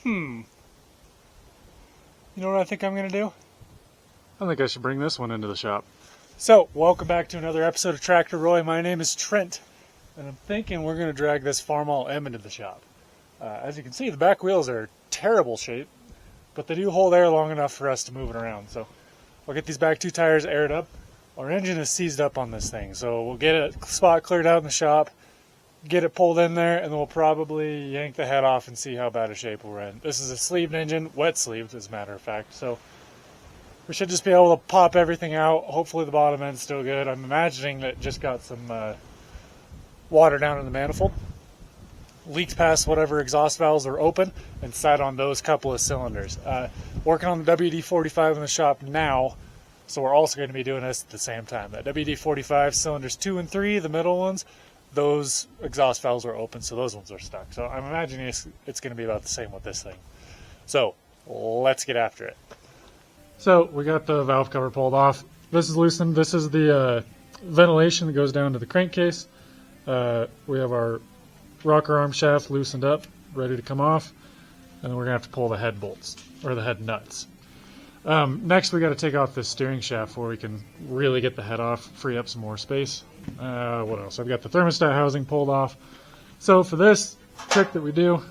You know what I think I'm going to do? I think I should bring this one into the shop. So, welcome back to another episode of Tractor Roy. My name is Trent, and I'm thinking we're going to drag this Farmall M into the shop. As you can see, the back wheels are terrible shape, but they do hold air long enough for us to move it around. So, we'll get these back two tires aired up. Our engine is seized up on this thing, so we'll get a spot cleared out in the shop, get it pulled in there, and then we'll probably yank the head off and see how bad a shape we're in. This is a sleeved engine, wet sleeved as a matter of fact, so we should just be able to pop everything out. Hopefully the bottom end's still good. I'm imagining that it just got some water down in the manifold, leaked past whatever exhaust valves are open, and sat on those couple of cylinders. Working on the WD-45 in the shop now, so we're also going to be doing this at the same time. That WD-45 cylinders 2 and 3, the middle ones, those exhaust valves are open, so those ones are stuck. So I'm imagining it's going to be about the same with this thing. So let's get after it. So we got the valve cover pulled off. This is loosened. This is the ventilation that goes down to the crankcase. We have our rocker arm shaft loosened up, ready to come off, and then we're going to have to pull the head bolts, or the head nuts. Next we got to take off this steering shaft where we can really get the head off, free up some more space. What else? I've got the thermostat housing pulled off. So for this, trick that we do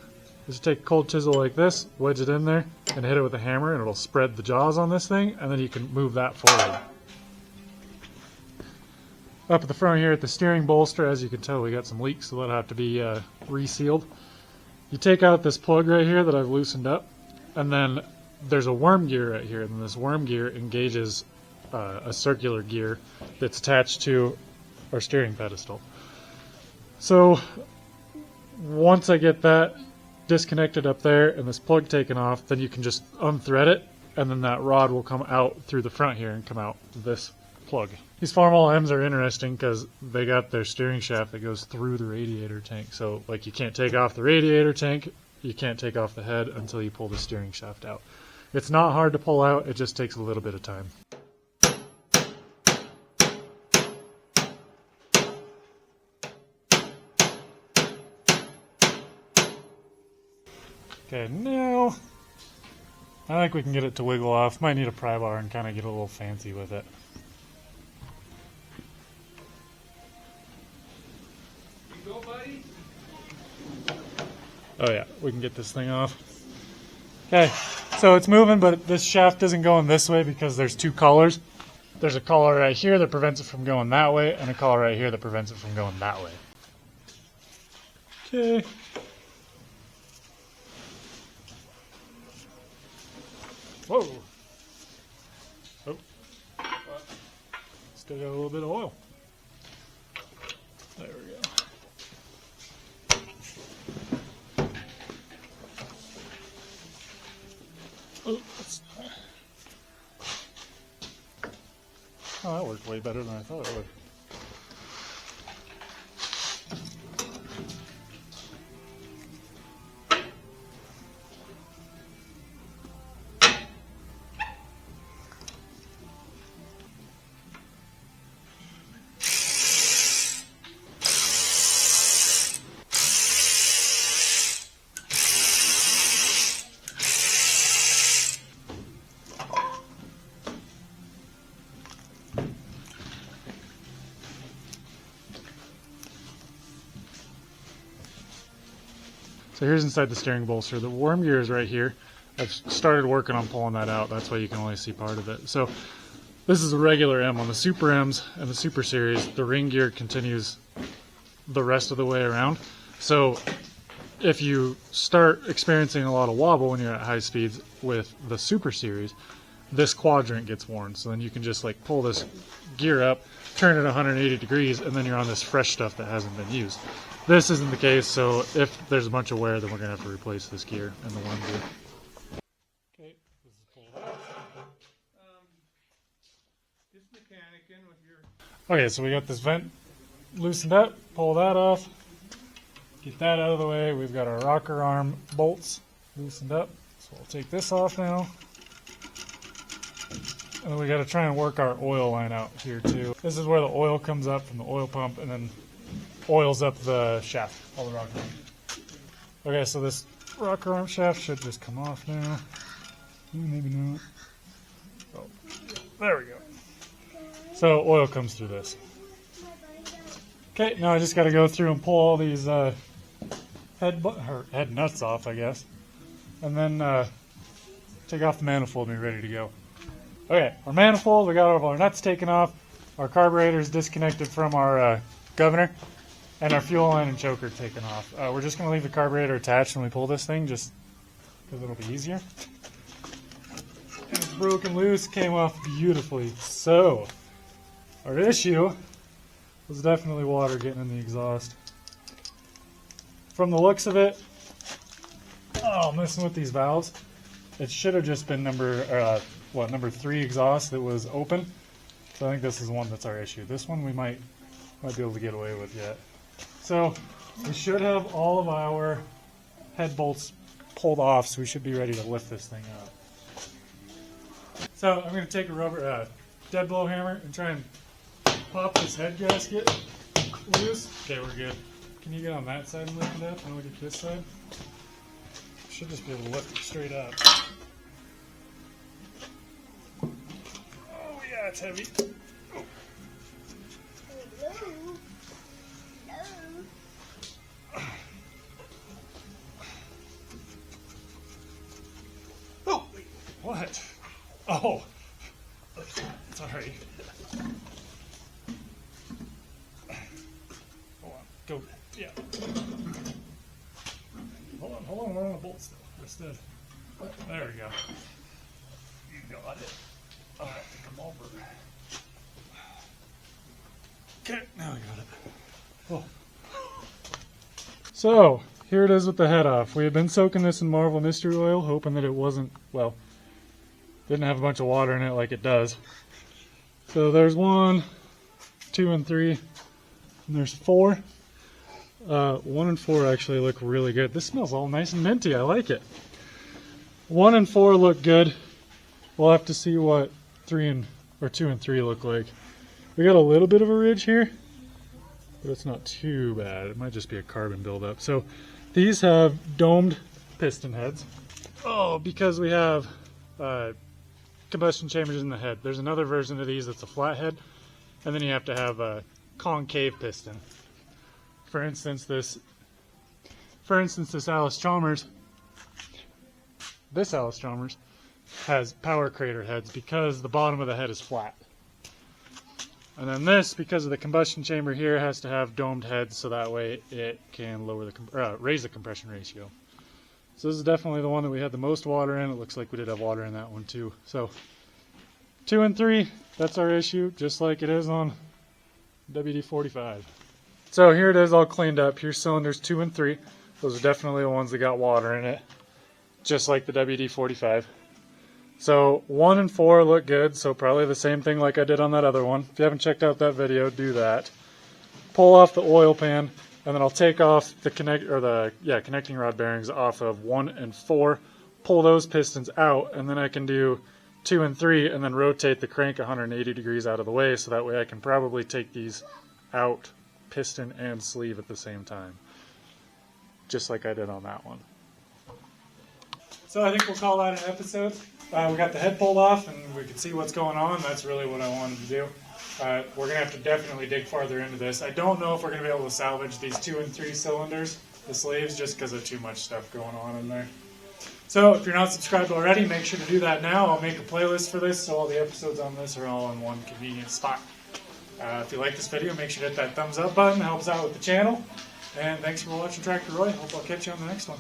is take a cold chisel like this, wedge it in there, and hit it with a hammer, and it'll spread the jaws on this thing, and then you can move that forward. Up at the front here at the steering bolster, as you can tell, we got some leaks, so that'll have to be resealed. You take out this plug right here that I've loosened up, and then there's a worm gear right here, and this worm gear engages a circular gear that's attached to our steering pedestal. So once I get that disconnected up there and this plug taken off, then you can just unthread it, and then that rod will come out through the front here and come out this plug. These Farmall M's are interesting because they got their steering shaft that goes through the radiator tank. So like you can't take off the radiator tank, you can't take off the head until you pull the steering shaft out. It's not hard to pull out, it just takes a little bit of time. Okay, now I think we can get it to wiggle off. Might need a pry bar and kind of get a little fancy with it. You go, buddy? Oh yeah, we can get this thing off. Okay, so it's moving, but this shaft isn't going this way because there's two collars. There's a collar right here that prevents it from going that way, and a collar right here that prevents it from going that way. Okay. Whoa. Oh. Still got a little bit of oil. There we go. Oh, that worked way better than I thought it would. So here's inside the steering bolster. The worm gear is right here. I've started working on pulling that out. That's why you can only see part of it. So this is a regular M. On the Super M's and the Super Series, the ring gear continues the rest of the way around. So if you start experiencing a lot of wobble when you're at high speeds with the Super Series, this quadrant gets worn. So then you can just like pull this gear up, turn it 180 degrees, and then you're on this fresh stuff that hasn't been used. This isn't the case, so if there's a bunch of wear, then we're going to have to replace this gear and the worm gear. Okay, this is pulled out. Just mechanicking with your... Okay, so we got this vent loosened up, pull that off, get that out of the way. We've got our rocker arm bolts loosened up, so we'll take this off now. And then we got to try and work our oil line out here too. This is where the oil comes up from the oil pump and then oils up the shaft, all the rocker arm. Okay, so this rocker arm shaft should just come off now. Maybe not. Oh, there we go. So oil comes through this. Okay, now I just got to go through and pull all these head nuts off, I guess, and then take off the manifold and be ready to go. Okay, our manifold, we got all of our nuts taken off, our carburetor is disconnected from our governor, and our fuel line and choker taken off. We're just going to leave the carburetor attached when we pull this thing, just because it'll be easier. And it's broken loose, came off beautifully. So, our issue was definitely water getting in the exhaust. From the looks of it, messing with these valves, it should have just been number 3 exhaust that was open. So I think this is the one that's our issue. This one we might be able to get away with yet. So we should have all of our head bolts pulled off, so we should be ready to lift this thing up. So I'm going to take a rubber dead blow hammer and try and pop this head gasket loose. Okay, we're good. Can you get on that side and lift it up and look at this side? Should just be able to lift it straight up. Oh yeah, it's heavy. Oh, wait, what? Oh, sorry. Hold on, go. Yeah. Hold on, we're on the bolt still. Instead. There we go. You got it. I'll have to come over. Okay, now I got it. Oh. So, here it is with the head off. We had been soaking this in Marvel Mystery Oil, hoping that it wasn't, well, didn't have a bunch of water in it like it does. So there's 1, 2, and 3, and there's 4. 1 and 4 actually look really good. This smells all nice and minty. I like it. 1 and 4 look good. We'll have to see what 2 and 3 look like. We got a little bit of a ridge here, but it's not too bad. It might just be a carbon buildup. So these have domed piston heads. Oh, because we have combustion chambers in the head. There's another version of these that's a flat head, and then you have to have a concave piston. For instance, this Alice Chalmers has power crater heads because the bottom of the head is flat. And then this, because of the combustion chamber here, has to have domed heads so that way it can lower raise the compression ratio. So this is definitely the one that we had the most water in. It looks like we did have water in that one too. So 2 and 3, that's our issue, just like it is on WD-45. So here it is all cleaned up. Here's cylinders 2 and 3. Those are definitely the ones that got water in it, just like the WD-45. So 1 and 4 look good, so probably the same thing like I did on that other one. If you haven't checked out that video, do that. Pull off the oil pan, and then I'll take off the connecting rod bearings off of 1 and 4, pull those pistons out, and then I can do 2 and 3, and then rotate the crank 180 degrees out of the way, so that way I can probably take these out, piston and sleeve at the same time, just like I did on that one. So I think we'll call that an episode. We got the head pulled off and we can see what's going on. That's really what I wanted to do. We're going to have to definitely dig farther into this. I don't know if we're going to be able to salvage these 2 and 3 cylinders, the sleeves, just because of too much stuff going on in there. So if you're not subscribed already, make sure to do that now. I'll make a playlist for this, so all the episodes on this are all in one convenient spot. If you like this video, make sure to hit that thumbs up button. It helps out with the channel. And thanks for watching Tractor Roy. Hope I'll catch you on the next one.